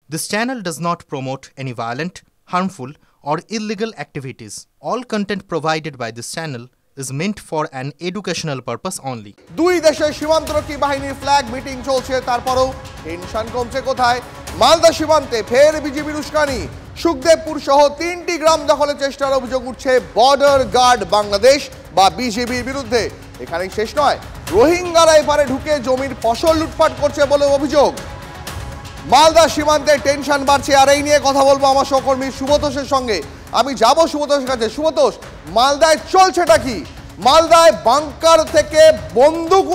This channel does not promote any violent, harmful, or illegal activities. All content provided by this channel is meant for an educational purpose only. দুই দেশের সীমান্তরক্ষী বাহিনীর flag meeting চলছে, তারপরও tension কমছে কোথায়? মালদা সীমান্তে ফের বিজিবির উস্কানি। সুখদেবপুর সহ 3টি গ্রাম দখলের চেষ্টার অভিযোগ উঠছে বর্ডার গার্ড বাংলাদেশ বা বিজিবির বিরুদ্ধে। এখানেই শেষ নয়, রোহিঙ্গারা এপারে ঢুকে জমির ফসল লুটপাট করছে বলে অভিযোগ। মালদা সীমান্তে টেনশন বাড়ছে, আর এই নিয়ে কথা বলবো আমার সহকর্মী সুব্রতোষের সঙ্গে। আমি যাব সুব্রতোষের কাছে। সুব্রতোষ, মালদায় চলছেটা কি? মালদায় বাংকার থেকে বন্দুক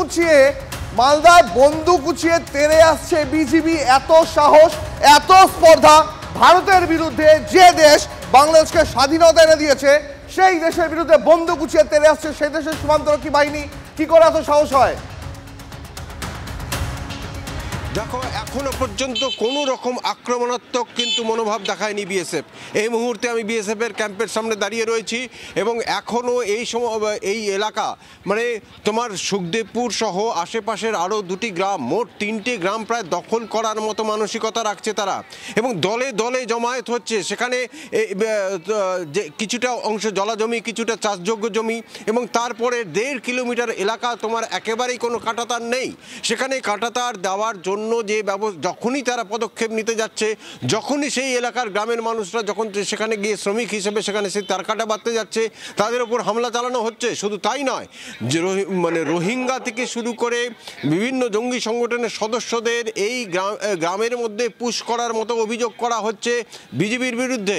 উঁচিয়ে তেড়ে আসছে বিজিবি। এত সাহস, এত স্পর্ধা ভারতের বিরুদ্ধে, যে দেশ বাংলাদেশকে স্বাধীনতা এনে দিয়েছে সেই দেশের বিরুদ্ধে বন্দুক উঁচিয়ে তেড়ে আসছে সেই দেশের সীমান্তরক্ষী বাহিনী। কি করে এত সাহস হয়? দেখো, এখনো পর্যন্ত কোনো রকম আক্রমণাত্মক কিন্তু মনোভাব দেখায়নি বিএসএফ। এই মুহূর্তে আমি বিএসএফের ক্যাম্পের সামনে দাঁড়িয়ে রয়েছি এবং এখনও এই এলাকা মানে তোমার সুখদেবপুর সহ আশেপাশের আরও 2টি গ্রাম, মোট 3টে গ্রাম প্রায় দখল করার মতো মানসিকতা রাখছে তারা এবং দলে দলে জমায়েত হচ্ছে। সেখানে যে কিছুটা অংশ জলাজমি, কিছুটা চাষযোগ্য জমি এবং তারপরে 1.5 কিলোমিটার এলাকা তোমার একেবারেই কোনো কাঁটাতার নেই। সেখানে কাঁটাতার দেওয়ার জন্য যে যখনই তারা পদক্ষেপ নিতে যাচ্ছে, যখনই সেই এলাকার গ্রামের মানুষরা যখন সেখানে গিয়ে শ্রমিক হিসেবে সেখানে সেই তার কাটা বাঁধতে যাচ্ছে, তাদের উপর হামলা চালানো হচ্ছে। শুধু তাই নয়, যে মানে রোহিঙ্গা থেকে শুরু করে বিভিন্ন জঙ্গি সংগঠনের সদস্যদের এই গ্রামের মধ্যে পুশ করার মতো অভিযোগ করা হচ্ছে বিজিবির বিরুদ্ধে।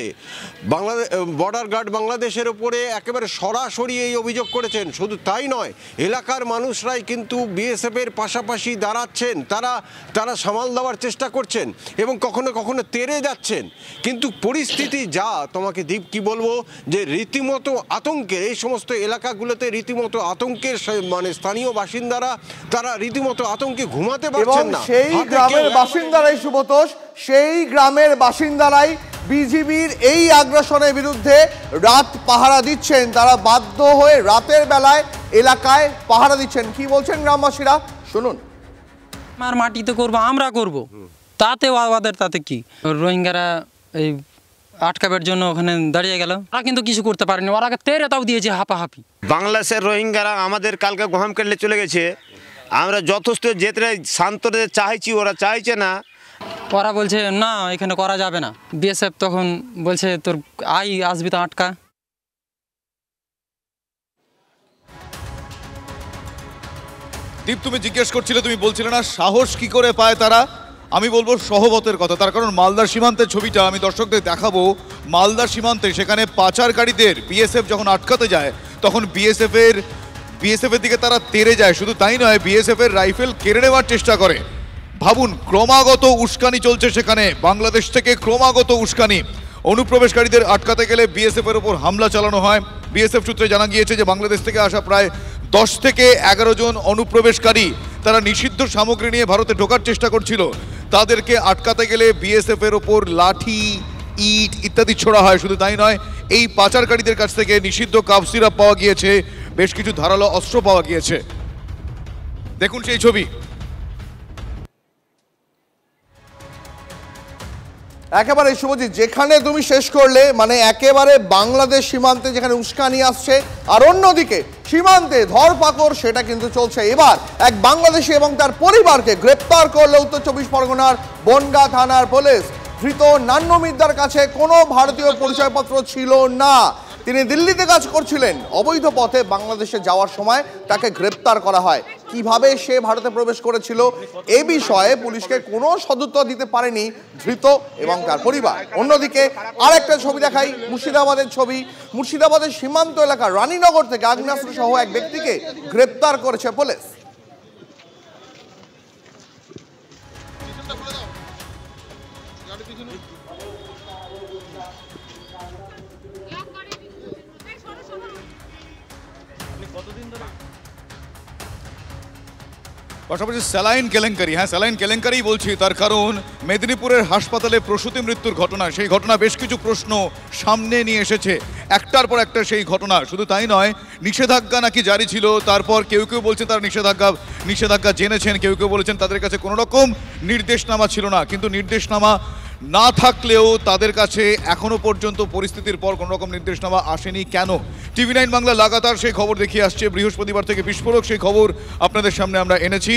বর্ডার গার্ড বাংলাদেশের উপরে একেবারে সরাসরি এই অভিযোগ করেছেন। শুধু তাই নয়, এলাকার মানুষরাই কিন্তু বিএসএফের পাশাপাশি দাঁড়াচ্ছেন, তারা সামাল দেওয়ার চেষ্টা করছেন এবং কখনো কখনো তেড়ে যাচ্ছেন। কিন্তু পরিস্থিতি যা, তোমাকে দীপ কি বলবো, যে রীতিমতো আতঙ্কের এই সমস্ত এলাকাগুলোতে রীতিমতো আতঙ্কের মানে স্থানীয় বাসিন্দারা তারা রীতিমতো আতঙ্কে ঘুমাতে পারছেন না। সেই গ্রামের বাসিন্দারাই সুব্রতোষ, সেই গ্রামের বাসিন্দারাই বিজিবির এই আগ্রাসনের বিরুদ্ধে রাত পাহারা দিচ্ছেন। তারা বাধ্য হয়ে রাতের বেলায় এলাকায় পাহারা দিচ্ছেন। কি বলছেন গ্রামবাসীরা শুনুন। আমার মাটিতে করবো, আমরা করব, তাতে ওদের তাতে কি? রোহিঙ্গারা এই আটকাবের জন্য ওখানে দাঁড়িয়ে গেল, ওরা কিন্তু কিছু করতে পারেনি, ওরা তেরে তাও দিয়েছে হাঁপাহাঁপি। বাংলাদেশের রোহিঙ্গারা আমাদের কালকে গহম কেটে চলে গেছে। আমরা যথেষ্ট যেতে শান্ত চাইছি, ওরা চাইছে না। ওরা বলছে না এখানে করা যাবে না। বিএসএফ তখন বলছে তোর আসবি তো আটকা। দীপ, তুমি জিজ্ঞেস করছিলে, তুমি বলছিলে না সাহস কি করে পায় তারা? আমি বলবো সহবতের কথা। তার কারণ মালদার সীমান্তের ছবিটা আমি দর্শকদের দেখাবো। মালদার সীমান্তে সেখানে পাচারকারীদের বিএসএফ যখন আটকাতে যায় তখন বিএসএফের দিকে তারা তেড়ে যায়। শুধু তাই নয়, বিএসএফের রাইফেল কেড়ে নেওয়ার চেষ্টা করে। ভাবুন, ক্রমাগত উস্কানি চলছে সেখানে, বাংলাদেশ থেকে ক্রমাগত উস্কানি। অনুপ্রবেশকারীদের আটকাতে গেলে বিএসএফের ওপর হামলা চালানো হয়। বিএসএফ সূত্রে জানা গিয়েছে যে বাংলাদেশ থেকে আসা প্রায় 10 থেকে 11 জন অনুপ্রবেশকারী তারা নিষিদ্ধ সামগ্রী নিয়ে ভারতে ঢোকার চেষ্টা করছিল। তাদেরকে আটকাতে গেলে বিএসএফের ওপর লাঠি, ইট ইত্যাদি ছোড়া হয়। শুধু তাই নয়, এই পাচারকারীদের কাছ থেকে নিষিদ্ধ কাফ সিরাপ পাওয়া গিয়েছে, বেশ কিছু ধারালো অস্ত্র পাওয়া গিয়েছে। দেখুন সেই ছবি। একেবারে শুভজিৎ, যেখানে তুমি শেষ করলে, মানে একেবারে বাংলাদেশ সীমান্তে যেখানে উস্কানি আসছে, আর অন্যদিকে সীমান্তে ধরপাকড় সেটা কিন্তু চলছে। এবার এক বাংলাদেশি এবং তার পরিবারকে গ্রেপ্তার করলো উত্তর 24 পরগনার বনগাঁ থানার পুলিশ। ধৃত নান্নু মিদ্দার কাছে কোনো ভারতীয় পরিচয়পত্র ছিল না। তিনি দিল্লিতে কাজ করছিলেন। অবৈধ পথে বাংলাদেশে যাওয়ার সময় তাকে গ্রেপ্তার করা হয়। কিভাবে সে ভারতে প্রবেশ করেছিল এ বিষয়ে পুলিশকে কোনো সদুত্তর দিতে পারেনি ধৃত এবং তার পরিবার। অন্যদিকে আরেকটা ছবি দেখাই, মুর্শিদাবাদের ছবি। মুর্শিদাবাদের সীমান্ত এলাকা রানীনগর থেকে আগ্নেয়াস্ত্র সহ এক ব্যক্তিকে গ্রেপ্তার করেছে পুলিশ। পাশাপাশি স্যালাইন কেলেঙ্কারি, হ্যাঁ স্যালাইন কেলেঙ্কারি বলছি, তার কারণ মেদিনীপুরের হাসপাতালে প্রসূতি মৃত্যুর ঘটনা, সেই ঘটনা বেশ কিছু প্রশ্ন সামনে নিয়ে এসেছে, একটার পর একটা সেই ঘটনা। শুধু তাই নয়, নিষেধাজ্ঞা নাকি জারি ছিল, তারপর কেউ কেউ বলছেন তারা নিষেধাজ্ঞা জেনেছেন, কেউ কেউ বলেছেন তাদের কাছে কোনো রকম নির্দেশনামা ছিল না। কিন্তু নির্দেশনামা না থাকলেও তাদের কাছে এখনো পর্যন্ত পরিস্থিতির পর কোনো রকম নির্দেশনামা আসেনি কেন? TV9 বাংলা লাগাতার সেই খবর দেখিয়ে আসছে। বৃহস্পতিবার থেকে বিস্ফোরক সেই খবর আপনাদের সামনে আমরা এনেছি।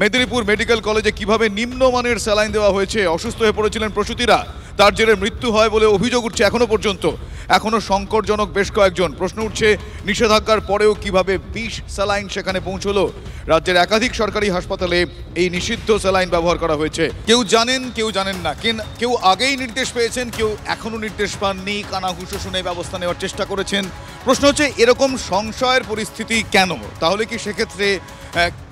মেদিনীপুর মেডিকেল কলেজে কিভাবে নিম্নমানের স্যালাইন দেওয়া হয়েছে, অসুস্থ হয়ে পড়েছিলেন প্রসূতিরা, তার জেরে মৃত্যু হয় বলে অভিযোগ উঠছে এখনো পর্যন্ত। এখনো সংকটজনক বেশ কয়েকজন। প্রশ্ন উঠছে নিষেধাজ্ঞার পরেও কিভাবে 20 স্যালাইন সেখানে পৌঁছলো। রাজ্যের একাধিক সরকারি হাসপাতালে এই নিষিদ্ধ স্যালাইন ব্যবহার করা হয়েছে। কেউ জানেন, কেউ জানেন না, কেউ আগেই নির্দেশ পেয়েছেন, কেউ এখনো নির্দেশ পাননি, কানাঘুষো শুনে ব্যবস্থা নেওয়ার চেষ্টা করেছেন। প্রশ্ন হচ্ছে এরকম সংশয়ের পরিস্থিতি কেন? তাহলে কি সেক্ষেত্রে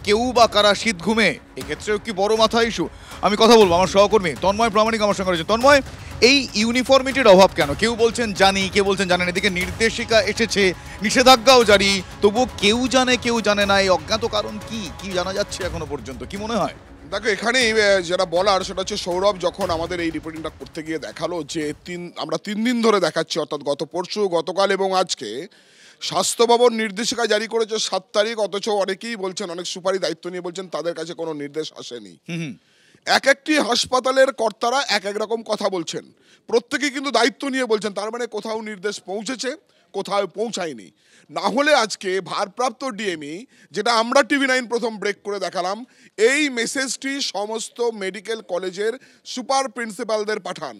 কেউ বা কারা শীত ঘুমে? এক্ষেত্রেও কি বড় মাথা ইস্যু? আমি কথা বলবো আমার সহকর্মী তন্ময় প্রামাণিক আমার সঙ্গে রয়েছে। তন্ময়, এই ইউনিফর্মিটির অভাব কেন? কেউ বলছেন জানি, কেউ বলছেন জানেন। এদিকে নির্দেশিকা এসেছে, নিষেধাজ্ঞাও জারি, তবুও কেউ জানে কেউ জানে না। এই অজ্ঞাত কারণ কি কি জানা যাচ্ছে এখনো পর্যন্ত? কি মনে হয়? দেখো, এখানে যেটা বলার সেটা হচ্ছে সৌরভ যখন আমাদের এই রিপোর্টিংটা করতে গিয়ে দেখালো যে আমরা 3 দিন ধরে দেখাচ্ছি, অর্থাৎ গত পরশু, গতকাল এবং আজকে স্বাস্থ্য ভবন নির্দেশিকা জারি করেছে 7 তারিখ, অথচ অনেকেই বলছেন, অনেক সুপারি দায়িত্ব নিয়ে বলছেন তাদের কাছে কোনো নির্দেশ আসেনি। এক একটি হাসপাতালের কর্তারা এক এক রকম কথা বলছেন, প্রত্যেকেই কিন্তু দায়িত্ব নিয়ে বলছেন। তার মানে কোথাও নির্দেশ পৌঁছেছে, কোথাও পৌঁছায়নি। না হলে আজকে ভারপ্রাপ্ত ডিএমই, যেটা আমরা TV9 প্রথম ব্রেক করে দেখালাম, এই মেসেজটি সমস্ত মেডিকেল কলেজের সুপার প্রিন্সিপালদের পাঠান।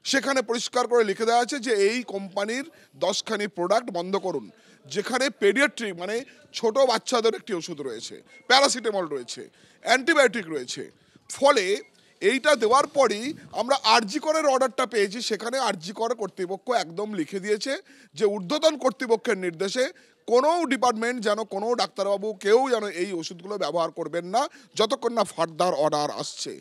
সেখানে পরিষ্কার করে লিখে দেওয়া আছে যে এই কোম্পানির 10খানি প্রোডাক্ট বন্ধ করুন, যেখানে পেডিয়াট্রিক মানে ছোট বাচ্চাদের একটি ওষুধ রয়েছে, প্যারাসিটামল রয়েছে, অ্যান্টিবায়োটিক রয়েছে। ফলে এইটা দেওয়ার পরই আমরা আরজি করের অর্ডারটা পেয়েছি। সেখানে আরজি কর কর্তৃপক্ষ একদম লিখে দিয়েছে যে ঊর্ধ্বতন কর্তৃপক্ষের নির্দেশে কোনো ডিপার্টমেন্ট যেন, কোনো ডাক্তারবাবু কেউ যেন এই ওষুধগুলো ব্যবহার করবেন না যতক্ষণ না ফার্দার অর্ডার আসছে।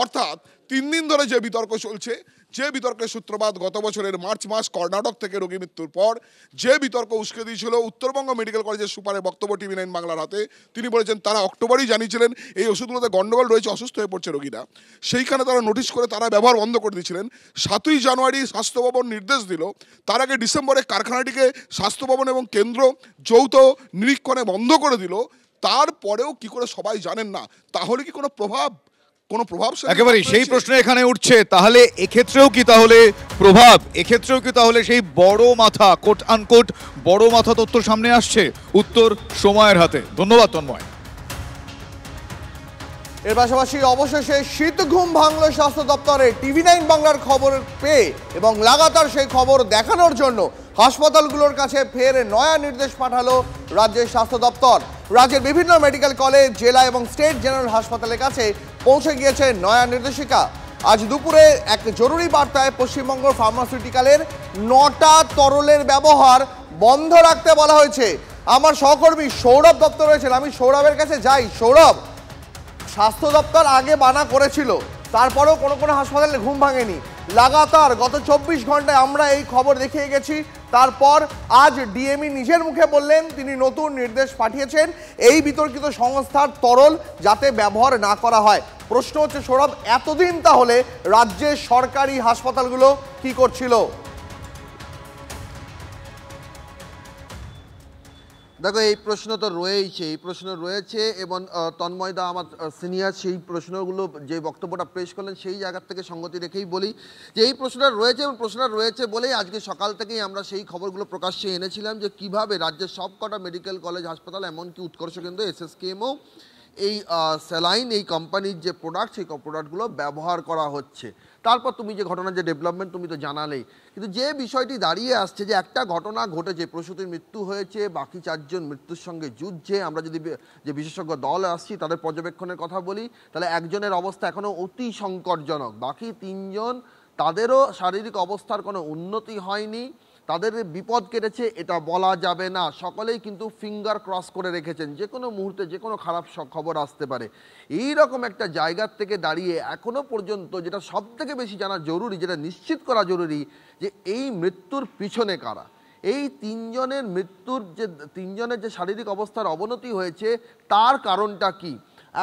অর্থাৎ 3 দিন ধরে যে বিতর্ক চলছে, যে বিতর্কের সূত্রপাত গত বছরের মার্চ মাস কর্ণাটক থেকে রোগী মৃত্যুর পর, যে বিতর্ক উস্কে দিয়েছিল উত্তরবঙ্গ মেডিকেল কলেজের সুপারের বক্তব্য TV9 বাংলার হাতে, তিনি বলেছেন তারা অক্টোবরেই জানিয়েছিলেন এই ওষুধগুলোতে গন্ডগোল রয়েছে, অসুস্থ হয়ে পড়ছে রোগীরা। সেইখানে তারা নোটিশ করে তারা ব্যবহার বন্ধ করে দিয়েছিলেন। 7ই জানুয়ারি স্বাস্থ্য ভবন নির্দেশ দিল, তার আগে ডিসেম্বরে কারখানাটিকে স্বাস্থ্য ভবন এবং কেন্দ্র যৌথ নিরীক্ষণে বন্ধ করে দিল। তারপরেও কি করে সবাই জানেন না? তাহলে কি কোনো প্রভাব একেবারে সেই প্রশ্ন এখানে উঠছে। তাহলে এক্ষেত্রেও কি তাহলে সেই বড় মাথা, কোট আনকোট বড় মাথা তথ্য সামনে আসছে? উত্তর সময়ের হাতে। ধন্যবাদ তন্ময়। এর পাশাপাশি অবশেষে শীত ঘুম ভাঙল স্বাস্থ্য দপ্তরে। TV9 বাংলার খবর পেয়ে এবং লাগাতার সেই খবর দেখানোর জন্য হাসপাতালগুলোর কাছে ফের নয়া নির্দেশ পাঠালো রাজ্যের স্বাস্থ্য দপ্তর। রাজ্যের বিভিন্ন মেডিকেল কলেজ, জেলা এবং স্টেট জেনারেল হাসপাতালের কাছে পৌঁছে গিয়েছে নয়া নির্দেশিকা। আজ দুপুরে এক জরুরি বার্তায় পশ্চিমবঙ্গ ফার্মাসিউটিক্যালের 9টা তরলের ব্যবহার বন্ধ রাখতে বলা হয়েছে। আমার সহকর্মী সৌরভ দপ্তর রয়েছেন, আমি সৌরভের কাছে যাই। সৌরভ, স্বাস্থ্য দপ্তর আগে বানা করেছিল, তারপরেও কোনো কোনো হাসপাতালে ঘুম ভাঙেনি। লাগাতার গত 24 ঘন্টায় আমরা এই খবর দেখিয়ে গেছি। তারপর আজ ডিএমই নিজের মুখে বললেন তিনি নতুন নির্দেশ পাঠিয়েছেন এই বিতর্কিত সংস্থার তরল যাতে ব্যবহার না করা হয়। প্রশ্ন হচ্ছে সৌরভ, এতদিন তাহলে রাজ্যের সরকারি হাসপাতালগুলো কি করছিল? দেখো, এই প্রশ্ন তো রয়েছে এবং তন্ময়দা আমার সিনিয়র, সেই প্রশ্নগুলো যে বক্তব্যটা পেশ করলেন সেই জায়গার থেকে সঙ্গতি রেখেই বলি যে এই প্রশ্নটা রয়েছে, এবং প্রশ্নটা রয়েছে বলেই আজকে সকাল থেকেই আমরা সেই খবরগুলো প্রকাশ্যে এনেছিলাম যে কিভাবে রাজ্যের সবকটা মেডিকেল কলেজ হাসপাতাল, এমনকি উৎকর্ষ কিন্তু SSKMও এই স্যালাইন, এই কোম্পানির যে প্রোডাক্ট, সেই প্রোডাক্টগুলো ব্যবহার করা হচ্ছে। তারপর তুমি যে ঘটনার যে ডেভেলপমেন্ট তুমি তো জানালেই, কিন্তু যে বিষয়টি দাঁড়িয়ে আসছে যে একটা ঘটনা ঘটেছে, প্রসূতির মৃত্যু হয়েছে, বাকি 4 জন মৃত্যুর সঙ্গে যুদ্ধে। আমরা যদি যে বিশেষজ্ঞ দল আসছি তাদের পর্যবেক্ষণের কথা বলি, তাহলে একজনের অবস্থা এখনও অতি সংকটজনক, বাকি 3 জন তাদেরও শারীরিক অবস্থার কোনো উন্নতি হয়নি, তাদের বিপদ কেটেছে এটা বলা যাবে না। সকলেই কিন্তু ফিঙ্গার ক্রস করে রেখেছেন, যে কোনো মুহূর্তে যে কোনো খারাপ খবর আসতে পারে। এই রকম একটা জায়গার থেকে দাঁড়িয়ে এখনো পর্যন্ত যেটা সব থেকে বেশি জানা জরুরি, যেটা নিশ্চিত করা জরুরি, যে এই মৃত্যুর পিছনে কারা, এই 3 জনের মৃত্যুর যে 3 জনের যে শারীরিক অবস্থার অবনতি হয়েছে তার কারণটা কি,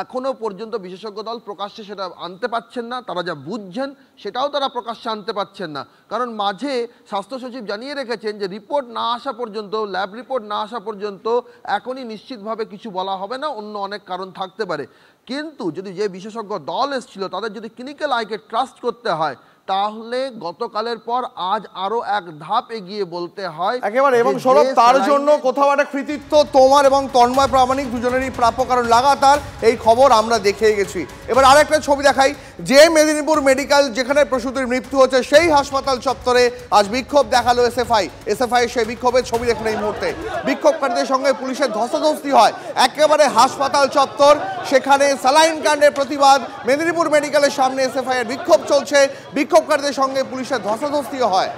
এখনো পর্যন্ত বিশেষজ্ঞ দল প্রকাশ্যে সেটা আনতে পারছেন না। তারা যা বুঝছেন সেটাও তারা প্রকাশ্যে আনতে পারছেন না, কারণ মাঝে স্বাস্থ্য সচিব জানিয়ে রেখেছেন যে রিপোর্ট না আসা পর্যন্ত, ল্যাব রিপোর্ট না আসা পর্যন্ত এখনই নিশ্চিতভাবে কিছু বলা হবে না, অন্য অনেক কারণ থাকতে পারে। কিন্তু যদি যে বিশেষজ্ঞ দল এসেছিল তাদের যদি ক্লিনিক্যাল আইকে ট্রাস্ট করতে হয়, তাহলে গতকালের পর আজ আরো এক ধাপ এগিয়ে বলতে হয় একেবারে। এবং সৌরভ, তার জন্য কোথাও একটা কৃতিত্ব তোমার এবং তন্ময় প্রামাণিক দুজনেরই প্রাপ্য, কারণ লাগাতার এই খবর আমরা দেখে গেছি। এবার আরেকটা ছবি দেখাই, যে মেদিনীপুর মেডিকেল যেখানে প্রসূতির মৃত্যু হচ্ছে সেই হাসপাতাল চত্বরে আজ বিক্ষোভ দেখালো এসএফআই সেই বিক্ষোভের ছবি দেখুন এই মুহূর্তে। বিক্ষোভকারীদের সঙ্গে পুলিশের ধস্তাধস্তি হয় একেবারে হাসপাতাল চত্বর, সেখানে স্যালাইন কাণ্ডের প্রতিবাদ, মেদিনীপুর মেডিকেলের সামনে এসএফআই এর বিক্ষোভ চলছে, বিক্ষোভকারীদের সঙ্গে পুলিশের ধস্তাধস্তি হয়।